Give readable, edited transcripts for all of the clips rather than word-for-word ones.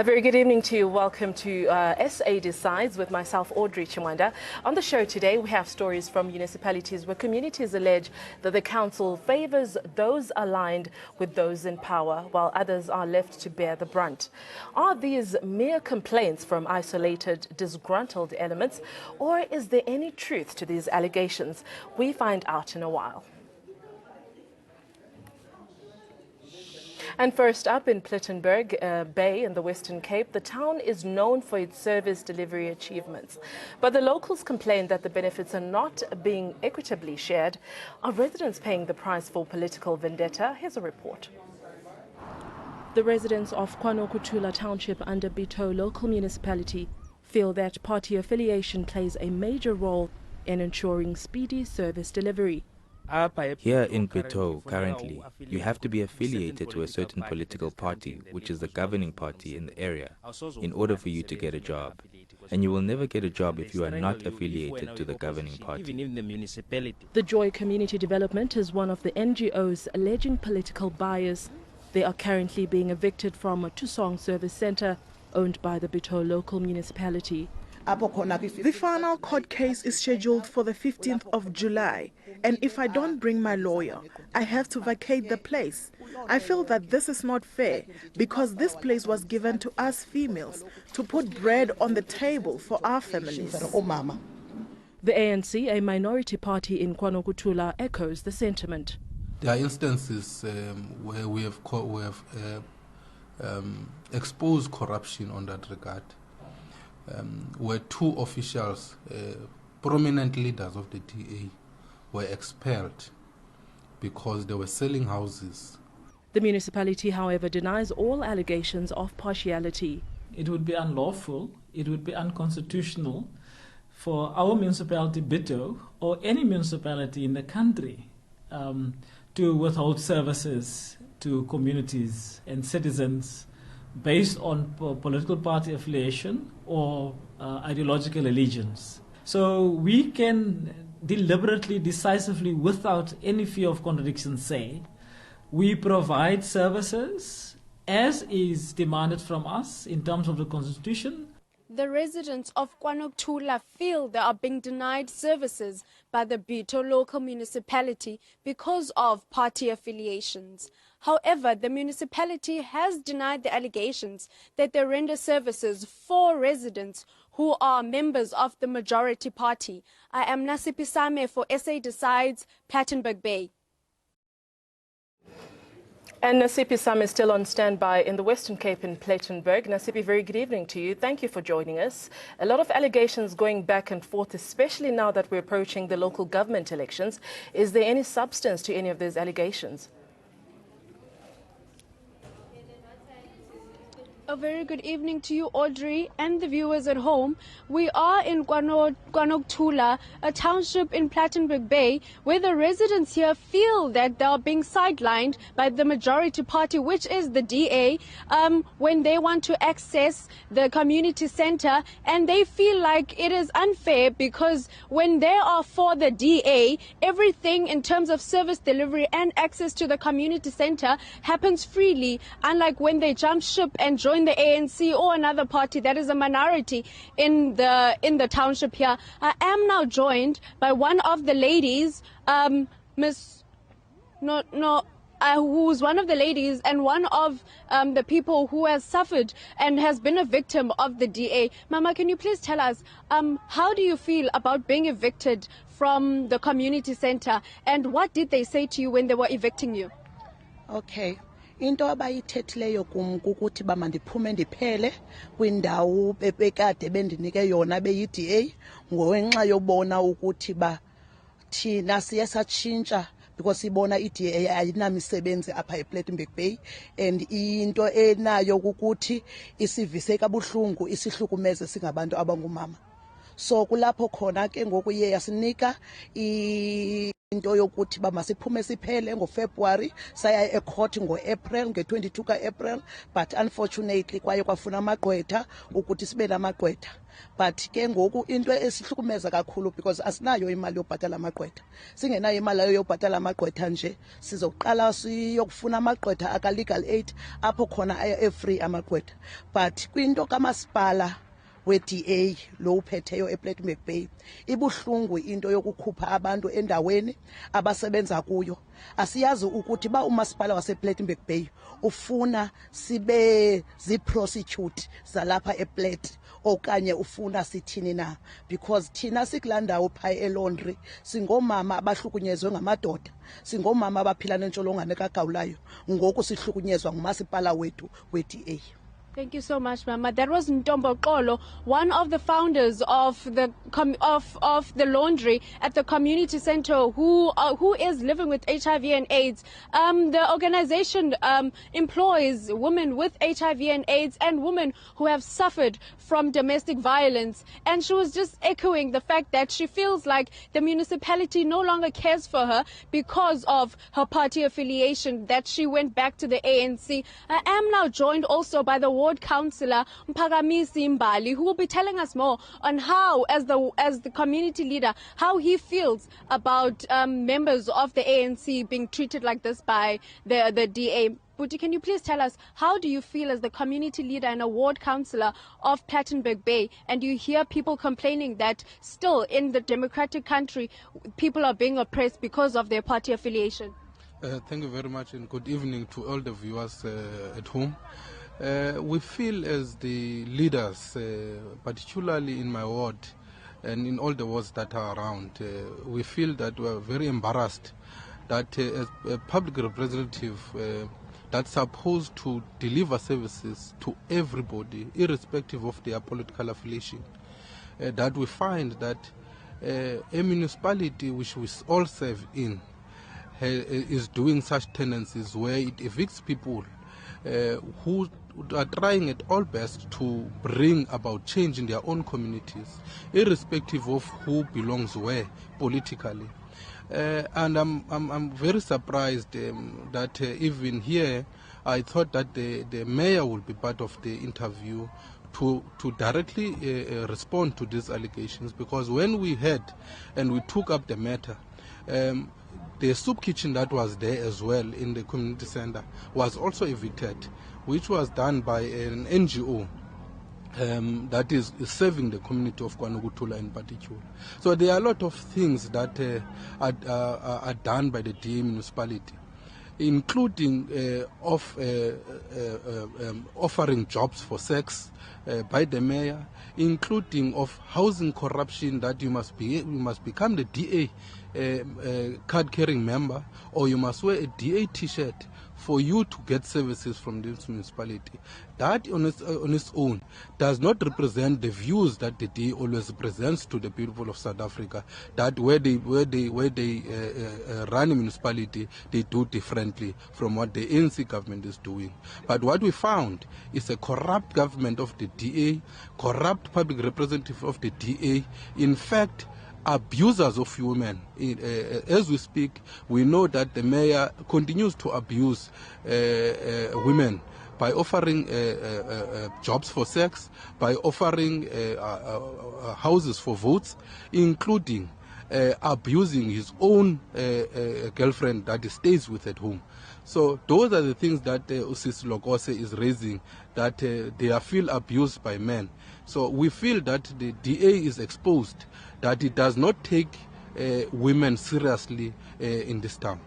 A very good evening to you. Welcome to SA Decides with myself, Audrey Chimwanda. On the show today, we have stories from municipalities where communities allege that the council favours those aligned with those in power, while others are left to bear the brunt. Are these mere complaints from isolated, disgruntled elements, or is there any truth to these allegations? We find out in a while. And first up, in Plettenberg Bay in the Western Cape, the town is known for its service delivery achievements. But the locals complain that the benefits are not being equitably shared. Are residents paying the price for political vendetta? Here's a report. The residents of KwaNokuthula Township under Bito local municipality feel that party affiliation plays a major role in ensuring speedy service delivery. Here in Bito, currently, you have to be affiliated to a certain political party, which is the governing party in the area, in order for you to get a job. And you will never get a job if you are not affiliated to the governing party. The Joy Community Development is one of the NGOs alleging political bias. They are currently being evicted from a Tusong service centre owned by the Bito local municipality. The final court case is scheduled for the 15th of July, and if I don't bring my lawyer, I have to vacate the place. I feel that this is not fair because this place was given to us females to put bread on the table for our families. The ANC, a minority party in KwaNokuthula, echoes the sentiment. There are instances where we have exposed corruption on that regard. Where two officials, prominent leaders of the DA, were expelled because they were selling houses. The municipality, however, denies all allegations of partiality. It would be unlawful, it would be unconstitutional for our municipality, Bito, or any municipality in the country to withhold services to communities and citizens based on political party affiliation or ideological allegiance. So we can deliberately, decisively, without any fear of contradiction say, we provide services as is demanded from us in terms of the Constitution. The residents of KwaNokuthula feel they are being denied services by the Bito local municipality because of party affiliations. However, the municipality has denied the allegations that they render services for residents who are members of the majority party. I am Nasipi Same for SA Decides, Plettenberg Bay. And Nasipi Sam is still on standby in the Western Cape in Plettenberg. Nasipi, very good evening to you. Thank you for joining us. A lot of allegations going back and forth, especially now that we're approaching the local government elections. Is there any substance to any of those allegations? A very good evening to you, Audrey, and the viewers at home. We are in KwaNokuthula, a township in Plettenberg Bay, where the residents here feel that they are being sidelined by the majority party, which is the DA, when they want to access the community center. And they feel like it is unfair because when they are for the DA, everything in terms of service delivery and access to the community center happens freely, unlike when they jump ship and join the ANC or another party that is a minority in the township here. I am now joined by one of the ladies, who's one of the ladies and one of the people who has suffered and has been a victim of the DA. Mama, can you please tell us, how do you feel about being evicted from the community center, and what did they say to you when they were evicting you? Okay. Into abayithethileyo kum kukuthi ba mandiphume ndiphele kwindawo bebekade bendinike yona beyi-DA ngowenxa yobona ukuthi ba thina siye satshintsha because sibona i-DA ayinamisebenzi apha ePlettenberg Bay, and into enayo kukuthi isivise kabuhlungu, isihlukumeze singabantu abangumama. So kulapho khona ke ngoku iye yasinika into yokuthi ba masiphume siphele ngoFebruary saya ecourt ngoApril nge22 kaApril, but unfortunately kwaye kwafuna amagqwetha ukuthi sibe namagqwetha. But ke ngoku into esihlukumeza kakhulu because asinayo imali yobhatala amagqwetha. Singenayo imali yobhatala amagqwetha nje sizoqala siyokufuna amagqwetha aka legal aid apho khona free amagqwetha. But kwinto kamasipala we-DA lo uphetheyo ePlattenberg Bay ibuhlungu into yokukhupha abantu endaweni abasebenza kuyo. Asiyazi ukuthi ba umasipala wasePlattenberg Bay ufuna sibe zi-prostitute zalapha ePlat okanye ufuna sithini na, because thina sikulandawo phaya elaundry singomama abahlukunyezwe ngamadoda, singomama abaphila nentsholongwane kagawulayo, ngoku sihlukunyezwa ngumasipala wethu we-DA. Thank you so much, Mama. That was Ntombo Xolo, one of the founders of the laundry at the community center, who is living with HIV and AIDS. The organization employs women with HIV and AIDS and women who have suffered from domestic violence. And she was just echoing the fact that she feels like the municipality no longer cares for her because of her party affiliation, that she went back to the ANC. I am now joined also by the Ward Councillor Mphakamisi Mbali, who will be telling us more on how, as the community leader, how he feels about members of the ANC being treated like this by the DA. Buti, can you please tell us, how do you feel as the community leader and a ward councillor of Plettenberg Bay, and you hear people complaining that still in the democratic country people are being oppressed because of their party affiliation? Thank you very much, and good evening to all the viewers at home. We feel as the leaders, particularly in my ward and in all the wards that are around, we feel that we are very embarrassed that as a public representative that's supposed to deliver services to everybody, irrespective of their political affiliation, that we find that a municipality which we all serve in is doing such tendencies where it evicts people who are trying at all best to bring about change in their own communities, irrespective of who belongs where politically. And I'm very surprised that even here, I thought that the mayor will be part of the interview to directly respond to these allegations, because when we heard and we took up the matter, the soup kitchen that was there as well in the community center was also evicted, which was done by an NGO that is serving the community of KwaNokuthula in particular. So there are a lot of things that are done by the DA municipality, including offering jobs for sex by the mayor, including of housing corruption, that you must become the DA card-carrying member, or you must wear a DA T-shirt for you to get services from this municipality. That on its own does not represent the views that the DA always presents to the people of South Africa, that where they run a municipality, they do differently from what the ANC government is doing. But what we found is a corrupt government of the DA, corrupt public representative of the DA, in fact, abusers of women. As we speak, we know that the mayor continues to abuse women by offering jobs for sex, by offering houses for votes, including abusing his own girlfriend that he stays with at home. So those are the things that Usisi Lokose is raising, that they feel abused by men. So we feel that the DA is exposed, that it does not take women seriously in this town.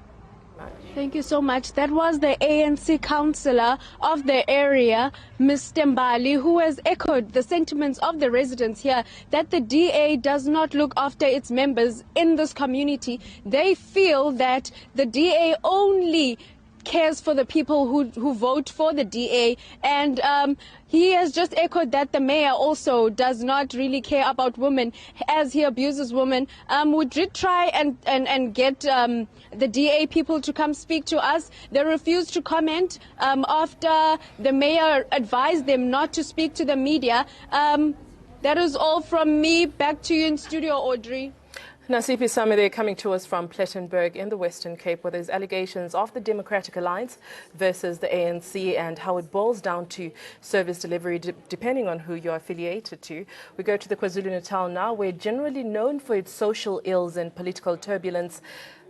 Thank you so much. That was the ANC councillor of the area, Mr. Mbali, who has echoed the sentiments of the residents here that the DA does not look after its members in this community. They feel that the DA only cares for the people who vote for the DA, and he has just echoed that the mayor also does not really care about women, as he abuses women. We did try and get the DA people to come speak to us. They refused to comment after the mayor advised them not to speak to the media. That is all from me. Back to you in studio, Audrey. Nasipi Sami there, coming to us from Plettenberg in the Western Cape, where there's allegations of the Democratic Alliance versus the ANC and how it boils down to service delivery depending on who you're affiliated to. We go to the KwaZulu-Natal now, where generally known for its social ills and political turbulence,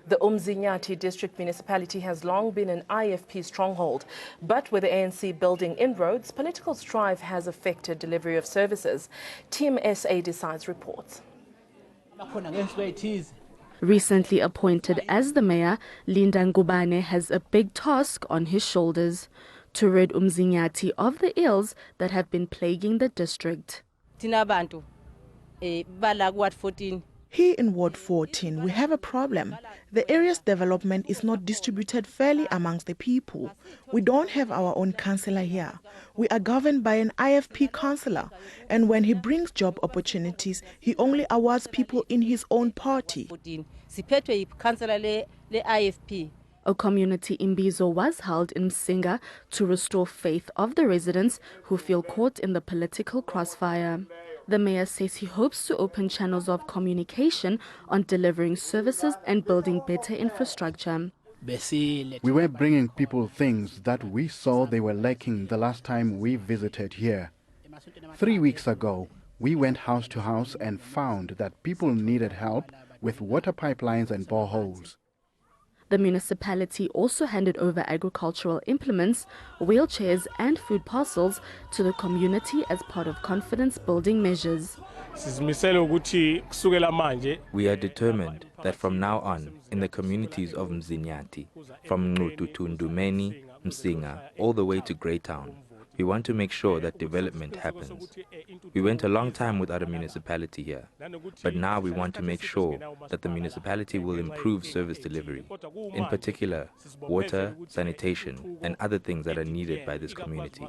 the Umzinyathi district municipality has long been an IFP stronghold, but with the ANC building inroads, political strife has affected delivery of services. Team SA Decides reports. Recently appointed as the mayor, Linda Ngubane has a big task on his shoulders to rid Umzinyathi of the ills that have been plaguing the district. Here in Ward 14, we have a problem. The area's development is not distributed fairly amongst the people. We don't have our own councillor here. We are governed by an IFP councillor, and when he brings job opportunities, he only awards people in his own party. A community imbizo was held in Msinga to restore faith of the residents who feel caught in the political crossfire. The mayor says he hopes to open channels of communication on delivering services and building better infrastructure. We were bringing people things that we saw they were lacking the last time we visited here. 3 weeks ago, we went house to house and found that people needed help with water pipelines and boreholes. The municipality also handed over agricultural implements, wheelchairs and food parcels to the community as part of confidence-building measures. We are determined that from now on, in the communities of Mzinyati, from Ngutu to Ndumeni, Msinga, all the way to Greytown, we want to make sure that development happens. We went a long time without a municipality here, but now we want to make sure that the municipality will improve service delivery, in particular water, sanitation, and other things that are needed by this community.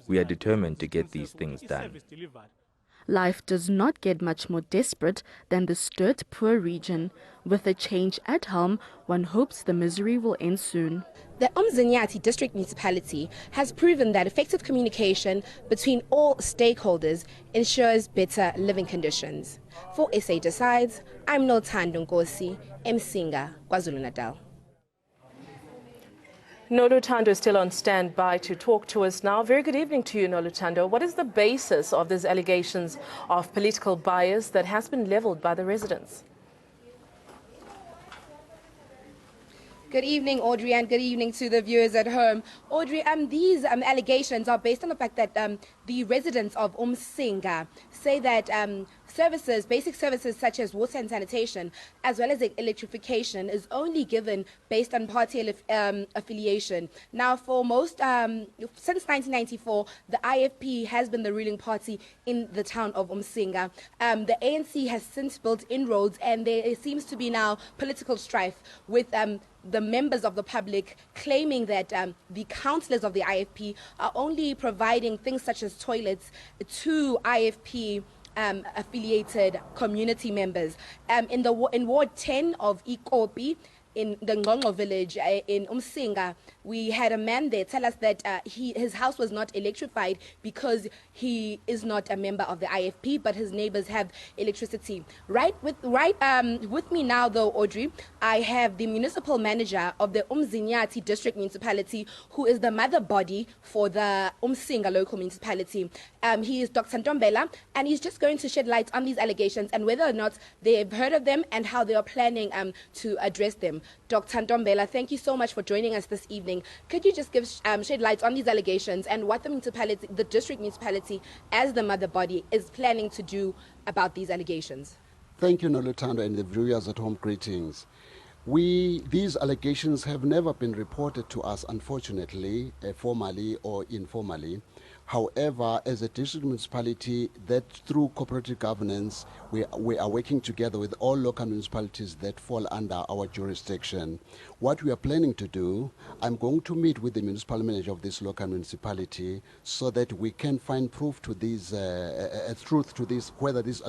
We are determined to get these things done. Life does not get much more desperate than the dirt-poor region. With a change at helm, one hopes the misery will end soon. The Umzinyathi district municipality has proven that effective communication between all stakeholders ensures better living conditions. For SA Decides, I'm Nolthando Nkosi, Msinga, KwaZulu-Natal. Noluthando is still on standby to talk to us now. Very good evening to you, Noluthando. What is the basis of these allegations of political bias that has been leveled by the residents? Good evening, Audrey, and good evening to the viewers at home. Audrey, these allegations are based on the fact that the residents of Umsinga say that basic services such as water and sanitation, as well as electrification, is only given based on party affiliation. Now, for most, since 1994, the IFP has been the ruling party in the town of Umsinga. The ANC has since built inroads, and there seems to be now political strife with the members of the public claiming that the councillors of the IFP are only providing things such as toilets to IFP affiliated community members. In Ward 10 of Ikopi, in the Ngongqo village in Umsinga, we had a man there tell us that his house was not electrified because he is not a member of the IFP, but his neighbors have electricity. With me now, though, Audrey, I have the municipal manager of the Umzinyathi district municipality, who is the mother body for the Umsinga local municipality. He is Dr. Ntombela, and he's just going to shed light on these allegations and whether or not they've heard of them and how they are planning to address them. Dr. Ntombela, thank you so much for joining us this evening. Could you just shed light on these allegations and what the district municipality, as the mother body, is planning to do about these allegations? Thank you, Nolutando, and the viewers at home, greetings. These allegations have never been reported to us, unfortunately, formally or informally. However, as a district municipality, that through cooperative governance, we are working together with all local municipalities that fall under our jurisdiction. What we are planning to do, I'm going to meet with the municipal manager of this local municipality so that we can find proof to these, truth to this, whether this,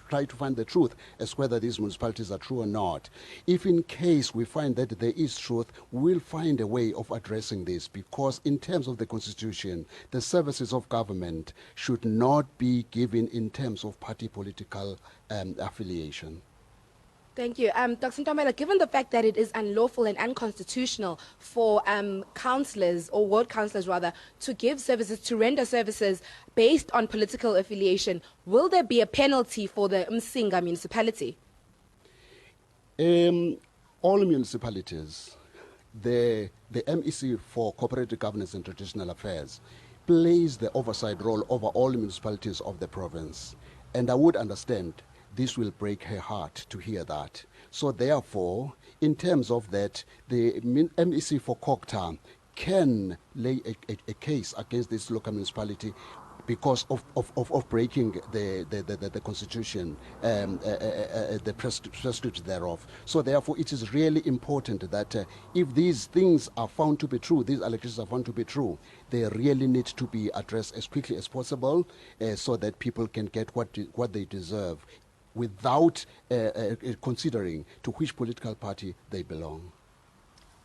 try to find the truth as whether these municipalities are true or not. If in case we find that there is truth, we'll find a way of addressing this, because in terms of the Constitution, the services of government should not be given in terms of party political affiliation. Thank you. Dr. Ntombela, given the fact that it is unlawful and unconstitutional for councillors, or ward councillors rather, to give services, to render services based on political affiliation, will there be a penalty for the Msinga municipality? All municipalities, the MEC for Cooperative Governance and Traditional Affairs plays the oversight role over all municipalities of the province. And I would understand this will break her heart to hear that. So therefore, in terms of that, the MEC for Kokta can lay a case against this local municipality because of breaking the constitution, the prescriptions thereof. So therefore, it is really important that if these things are found to be true, these allegations are found to be true, they really need to be addressed as quickly as possible so that people can get what they deserve without considering to which political party they belong.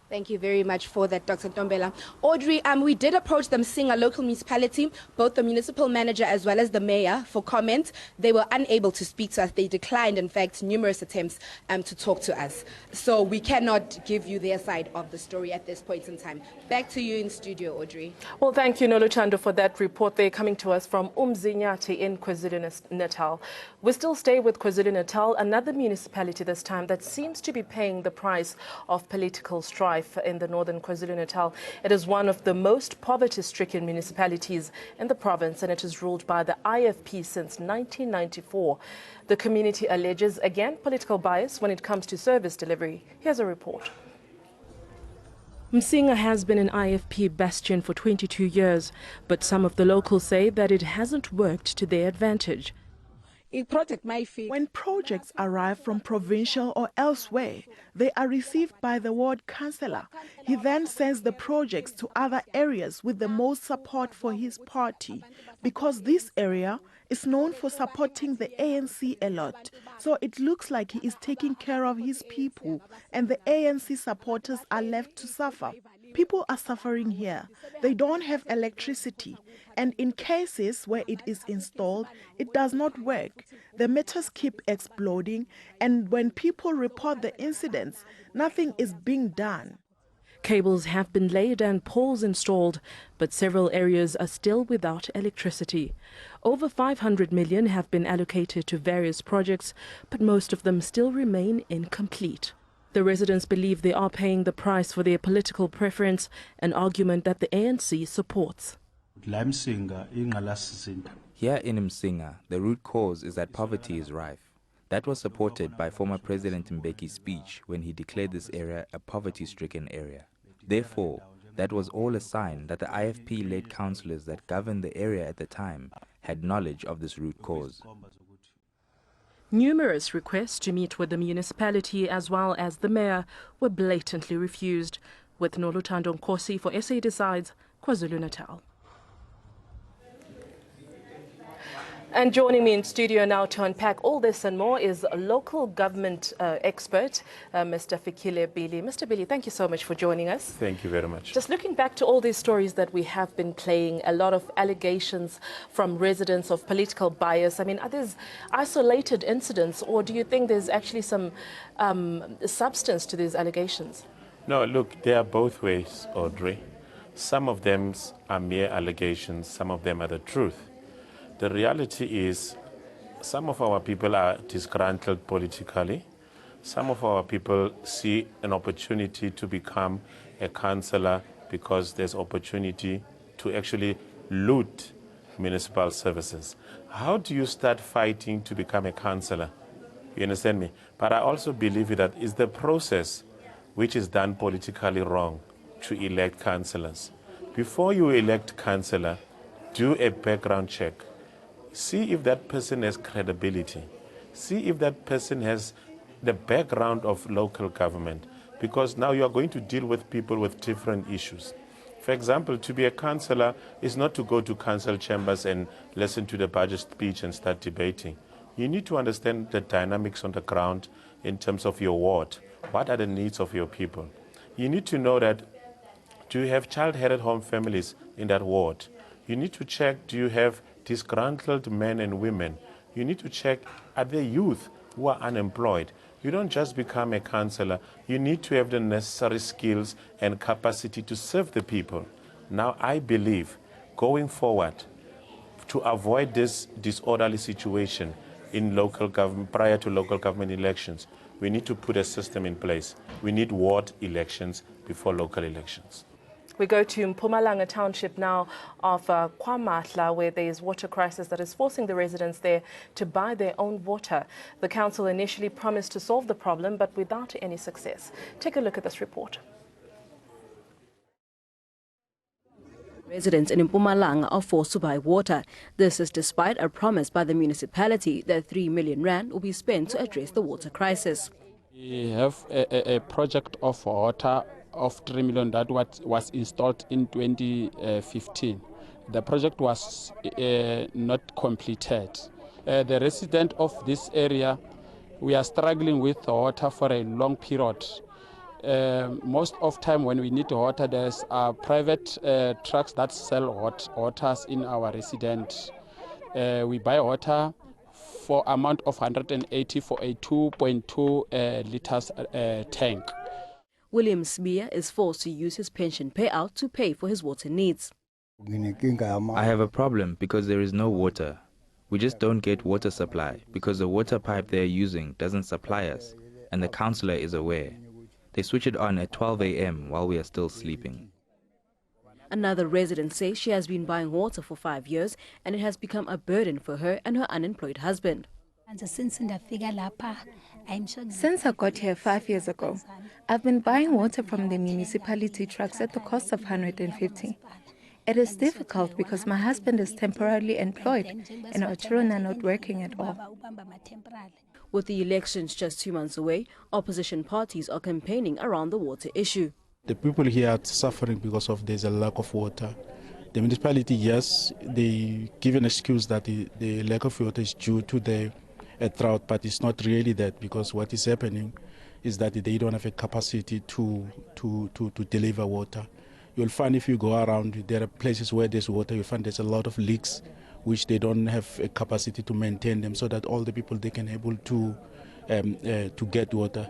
Thank you very much for that, Dr. Ntombela. Audrey, we did approach the Msinga local municipality, both the municipal manager as well as the mayor, for comment. They were unable to speak to us. They declined, in fact, numerous attempts to talk to us. So we cannot give you their side of the story at this point in time. Back to you in studio, Audrey. Well, thank you, Noluchando, for that report. They're coming to us from Umzinyati in KwaZulu-Natal. We still stay with KwaZulu-Natal, another municipality this time that seems to be paying the price of political strife in the northern KwaZulu-Natal. It is one of the most poverty-stricken municipalities in the province, and it is ruled by the IFP since 1994. The community alleges, again, political bias when it comes to service delivery. Here's a report. Msinga has been an IFP bastion for 22 years, but some of the locals say that it hasn't worked to their advantage. When projects arrive from provincial or elsewhere, they are received by the ward councillor. He then sends the projects to other areas with the most support for his party, because this area is known for supporting the ANC a lot. So it looks like he is taking care of his people, and the ANC supporters are left to suffer. People are suffering here. They don't have electricity, and in cases where it is installed, it does not work. The meters keep exploding, and when people report the incidents, nothing is being done. Cables have been laid and poles installed, but several areas are still without electricity. Over 500 million have been allocated to various projects, but most of them still remain incomplete. The residents believe they are paying the price for their political preference, an argument that the ANC supports. Here in Msinga, the root cause is that poverty is rife. That was supported by former President Mbeki's speech when he declared this area a poverty-stricken area. Therefore, that was all a sign that the IFP-led councillors that governed the area at the time had knowledge of this root cause. Numerous requests to meet with the municipality as well as the mayor were blatantly refused. With Noluthando Nkosi for SA Decides, KwaZulu-Natal. And joining me in studio now to unpack all this and more is a local government expert, Mr. Fikile Bili. Mr. Bili, thank you so much for joining us. Thank you very much. Just looking back to all these stories that we have been playing, a lot of allegations from residents of political bias. I mean, are these isolated incidents, or do you think there's actually some substance to these allegations? No, look, they are both ways, Audrey. Some of them are mere allegations, some of them are the truth. The reality is some of our people are disgruntled politically. Some of our people see an opportunity to become a councillor because there's opportunity to actually loot municipal services. How do you start fighting to become a councillor? You understand me? But I also believe that it's the process which is done politically wrong to elect councillors. Before you elect councillor, do a background check. See if that person has credibility. See if that person has the background of local government, because now you are going to deal with people with different issues. For example, to be a councillor is not to go to council chambers and listen to the budget speech and start debating. You need to understand the dynamics on the ground in terms of your ward. What are the needs of your people? You need to know that, do you have child-headed home families in that ward? You need to check, do you have disgruntled men and women? You need to check, are there youth who are unemployed? You don't just become a councillor. You need to have the necessary skills and capacity to serve the people. Now, I believe, going forward, to avoid this disorderly situation in local government, prior to local government elections, we need to put a system in place. We need ward elections before local elections. We go to Mpumalanga Township now of KwaMahla, where there is water crisis that is forcing the residents there to buy their own water. The council initially promised to solve the problem, but without any success. Take a look at this report. Residents in Mpumalanga are forced to buy water. This is despite a promise by the municipality that 3 million rand will be spent to address the water crisis. We have a project of water of 3 million that was installed in 2015. The project was not completed. The residents of this area, we are struggling with water for a long period. Most of time when we need water, there's private trucks that sell waters in our residence. We buy water for amount of 180 for a 2.2 liters tank. William Sbiya is forced to use his pension payout to pay for his water needs. I have a problem because there is no water. We just don't get water supply because the water pipe they're using doesn't supply us, and the councillor is aware. They switch it on at 12 a.m. while we are still sleeping. Another resident says she has been buying water for 5 years and it has become a burden for her and her unemployed husband. Since I got here 5 years ago, I've been buying water from the municipality trucks at the cost of 150. It is difficult because my husband is temporarily employed and our children are not working at all. With the elections just 2 months away, opposition parties are campaigning around the water issue. The people here are suffering because of there's a lack of water. The municipality, yes, they give an excuse that the lack of water is due to the drought, but it's not really that, because what is happening is that they don't have a capacity to deliver water. You'll find if you go around, there are places where there's water, you'll find there's a lot of leaks, which they don't have a capacity to maintain them, so that all the people they can able to get water.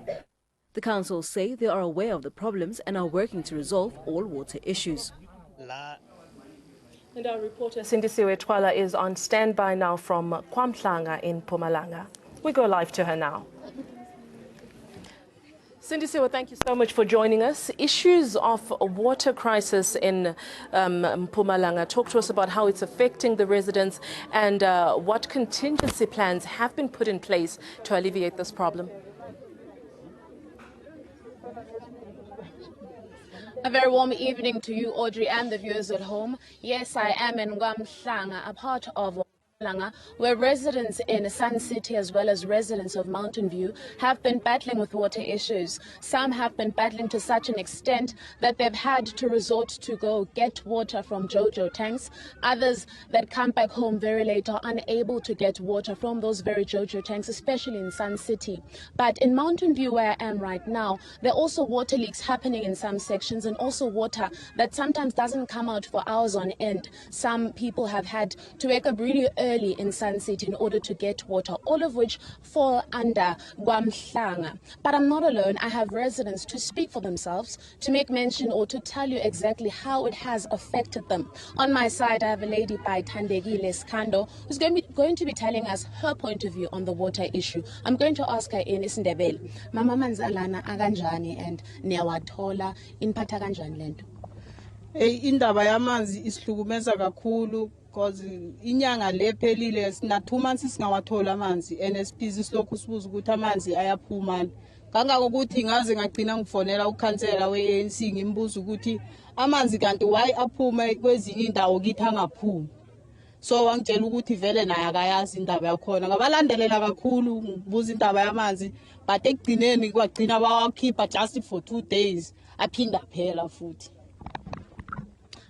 The council say they are aware of the problems and are working to resolve all water issues. And our reporter Sindisiwe Twala is on standby now from KwaMahla in Mpumalanga. We go live to her now. Sindisiwe, thank you so much for joining us. Issues of a water crisis in Mpumalanga. Talk to us about how it's affecting the residents and what contingency plans have been put in place to alleviate this problem. A very warm evening to you, Audrey, and the viewers at home. Yes, I am in KwaMahla, a part of Mpumalanga, where residents in Sun City as well as residents of Mountain View have been battling with water issues. Some have been battling to such an extent that they've had to resort to go get water from JoJo tanks. Others that come back home very late are unable to get water from those very JoJo tanks, especially in Sun City. But in Mountain View, where I am right now, there are also water leaks happening in some sections, and also water that sometimes doesn't come out for hours on end. Some people have had to wake up really early in Sun City in order to get water, all of which fall under KwaMahla. But I'm not alone. I have residents to speak for themselves, to make mention or to tell you exactly how it has affected them. On my side, I have a lady by Thandegile Skando who's going to be telling us her point of view on the water issue. I'm going to ask her in isiNdebele. Mama manzalana akanjani and niyawathola inphatha kanjani lento? Indaba yamanzi isihlukumeza kakhulu because inyanga lephelile sina 2 months singawathola amanzi and esiphizi silokhu sibuza ukuthi amanzi ayaphuma. Kangako ukuthi ngaze ngagcina ngifonela ukhansela we-ANC ngimbuza ukuthi amanzi kanti why aphuma kwezinye indawo kithi angaphumi. So wangitshela ukuthi vele naye akayazi indaba yakhona. Ngabalandelela kakhulu ngibuza indaba yamanzi, but ekugcineni kwagcina bawakhipha just for 2 days aphinda phela futhi.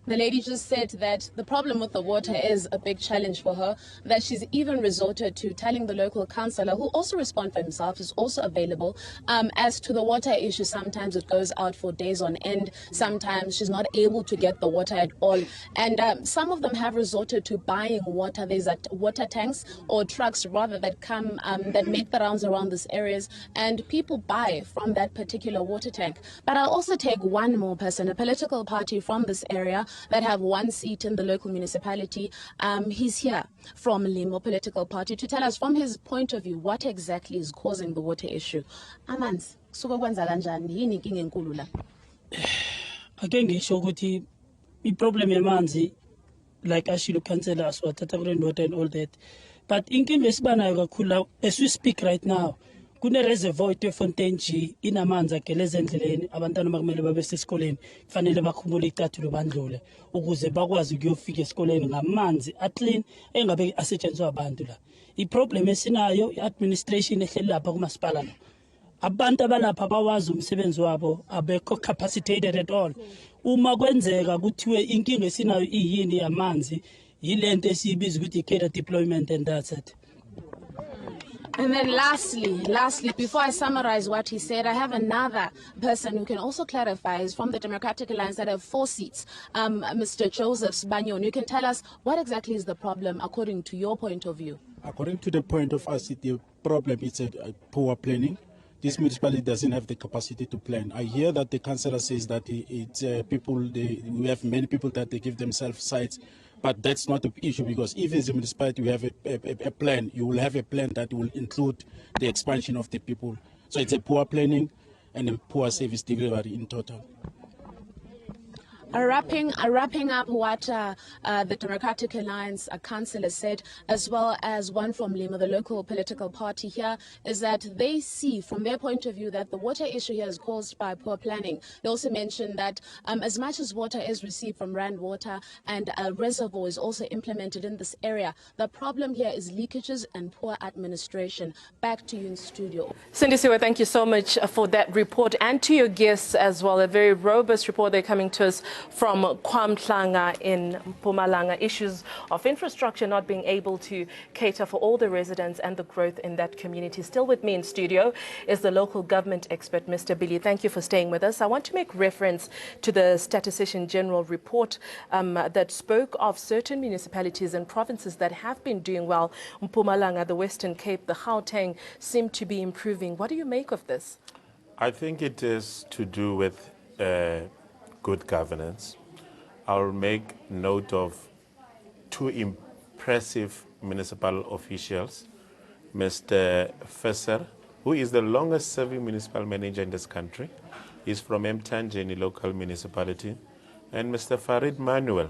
The lady just said that the problem with the water is a big challenge for her, that she's even resorted to telling the local councillor, who also responds for himself, is also available, as to the water issue. Sometimes it goes out for days on end. Sometimes she's not able to get the water at all. And some of them have resorted to buying water. There's water tanks or trucks rather that come, that make the rounds around these areas, and people buy from that particular water tank. But I'll also take one more person, a political party from this area that have one seat in the local municipality. He's here from Limo political party to tell us from his point of view what exactly is causing the water issue. Amanzi, kusuka kwenza kanjani? Yini inkinga enkulu la? Ake ngisho ukuthi i-problem yamanzi, like ashilo councillors wathatha rainwater and all that, but inkinga esibanayo kakhulu as we speak right now, kune-reservoir eFontaine G inamanzi ageleza endleleni. Abantwana bakumele babe sesikoleni kufanele bakhumbule icathulo bandlule ukuze bakwazi ukuyofika esikoleni ngamanzi aclean engabe asetshenziswa abantu la. I-problem esinayo i-administration ehleli lapha kumasipala lo, abantu abalapha bawazi umsebenzi wabo, abekho capacitated at all. Uma kwenzeka kuthiwe inkinga esinayo iyini yamanzi, yilento esiyibiza ukuthi i-cadre deployment, and that's it. And then lastly, before I summarize what he said, I have another person who can also clarify. Is from the Democratic Alliance that have 4 seats, Mr. Joseph Sbanyon. You can tell us what exactly is the problem according to your point of view. According to the point of us, the problem is poor planning. This municipality doesn't have the capacity to plan. I hear that the councillor says that it's we have many people that they give themselves sites. But that's not the issue, because if as a municipality we have a plan, you will have a plan that will include the expansion of the people. So it's a poor planning and a poor service delivery in total. Wrapping up what the Democratic Alliance councillor said, as well as one from Lima, the local political party here, is that they see from their point of view that the water issue here is caused by poor planning. They also mentioned that as much as water is received from Rand Water and a reservoir is also implemented in this area, the problem here is leakages and poor administration. Back to you in studio. Cindy Siwa, thank you so much for that report, and to your guests as well. A very robust report. They're coming to us from KwaMhlanga in Mpumalanga. Issues of infrastructure not being able to cater for all the residents and the growth in that community. Still with me in studio is the local government expert, Mr. Billy. Thank you for staying with us. I want to make reference to the Statistician General report that spoke of certain municipalities and provinces that have been doing well. Mpumalanga, the Western Cape, the Gauteng seem to be improving. What do you make of this? I think it is to do with good governance. I'll make note of 2 impressive municipal officials. Mr. Fesser, who is the longest serving municipal manager in this country, is from Mtanjeni local municipality, and Mr. Farid Manuel.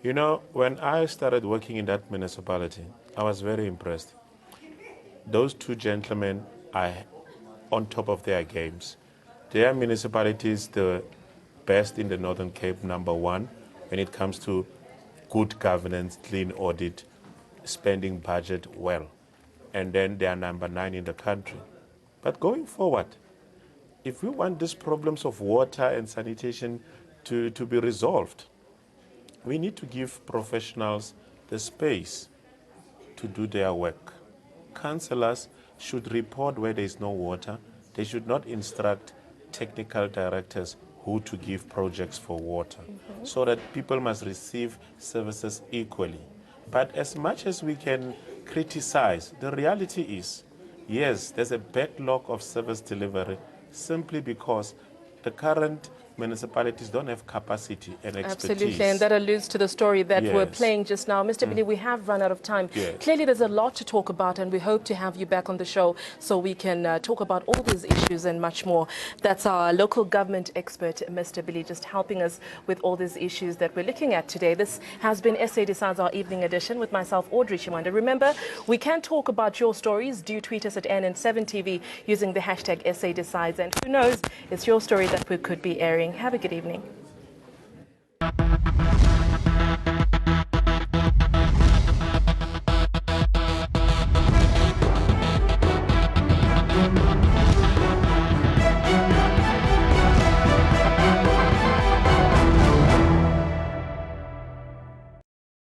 You know, when I started working in that municipality, I was very impressed. Those 2 gentlemen are on top of their games. Their municipalities, the best in the Northern Cape, #1 when it comes to good governance, clean audit, spending budget well. And then they are #9 in the country. But going forward, if we want these problems of water and sanitation to be resolved, we need to give professionals the space to do their work. Councillors should report where there is no water. They should not instruct technical directors who to give projects for water, so that people must receive services equally. But as much as we can criticize, the reality is, yes, there's a backlog of service delivery simply because the current municipalities don't have capacity and expertise. Absolutely, and that alludes to the story that we're Yes. playing just now. Mr. Billy, we have run out of time. Yes. Clearly, there's a lot to talk about, and we hope to have you back on the show so we can talk about all these issues and much more. That's our local government expert, Mr. Billy, just helping us with all these issues that we're looking at today. This has been SA Decides, our evening edition, with myself, Audrey Chimanda. Remember, we can talk about your stories. Do tweet us at NN7TV using the hashtag SA Decides, and who knows, it's your story that we could be airing. Have a good evening.